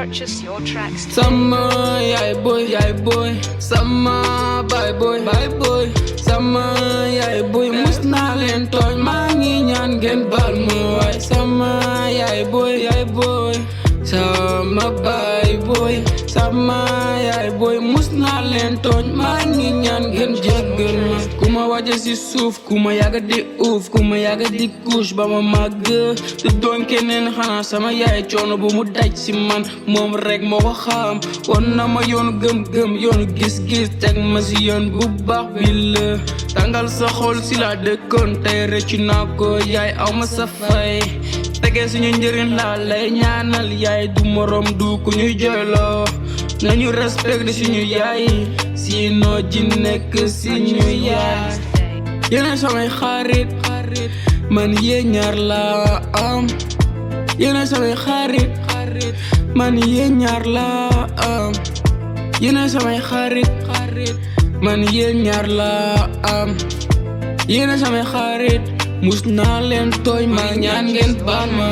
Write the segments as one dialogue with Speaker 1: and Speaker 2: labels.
Speaker 1: Purchase your tracks today.
Speaker 2: Sama yaay boy sama baay boy sama yaay boy mus naa leen tooñ maa ngi ñaan ngeen baal ma waay sama yaay boy sama baay boy sama yaay boy mus naa leen tooñ maa ngi ñaan ngeen jéggal ma ku ma waja si suuf ku ma yàgga di uuf ku ma yàgga di couche ba ma màgg du doon keneen xanaa sama yaay coono bu mu daj si man moom rek moo ko xam won na ma yoonu gëm-gëm yoonu gis-gis teg ma si yoon bu baax bi la tàngal sa xol si la dëkkoon tey rëccu naa ko yaay aw ma sa fay tegee suñu njëriñ laa lay ñaanal yaay du morom du ku ñuy jooyloo nañu respecté suñu yaay sinon ji nekk suñu yaay yéen samay xarit man yéen ñaar laa am yéen samay xarit man yéen ñaar laa am yéen samay xarit man yéen ñaar laa am yéen samay xarit mus naa leen tooñ ma ñaan ngeen baal ma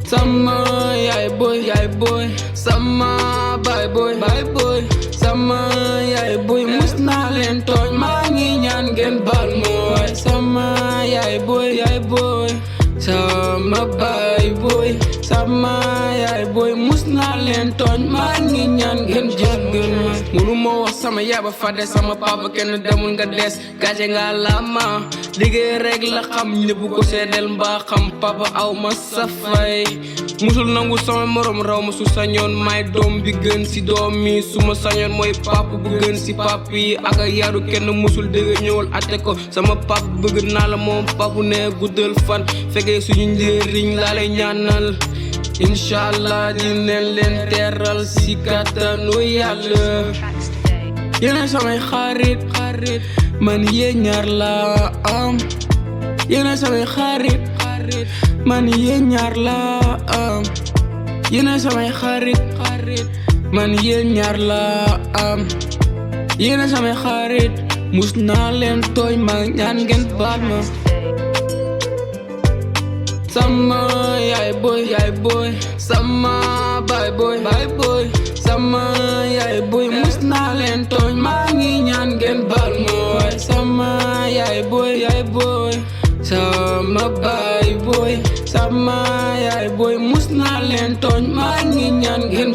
Speaker 2: sama yaay boy sama baay boy sama yaay boy mus naa leen tooñ maa ngi ñaan ngeen baal ma waay sama yaay boy sama baay boy sama yaay boy mus naa leen tooñ maa ngi ñaan ngeen jéggal ma munu ma wax sama yaay ba fàtte sama papa kenn demul nga des gàcce nga lama liggéey rek la xam ñëpp ko seedeel mbaa xam papa aw ma safay musul nangu sama morom raw ma su sañoon may doom bi gën si doom yi su ma sañoon mooy papa bu gën si papa yi ak yaru kenn musul dëgg ñëwal atte ko sama papa bëgg naa la moom papa ne guddal fan fekkee suñu njëriñ laa lay ñaanal inshallah dinañ leen teral si kàttanu yàlla yéen samay xarit man yéen ñaar laa am yéen samay xarit man yéen ñaar laa am yéen samay xarit man yéen ñaar laa am yéen samay xarit mus naa leen tooñ ma ñaan ngeen baal ma sama yaay boy sama baay boy sama yaay boy mus naa leen tooñ maa ngi ñaan ngeen baal ma waay sama yaay boy sama baay boy sama yaay boy mus naa leen tooñ maa ngi ñaan ngeen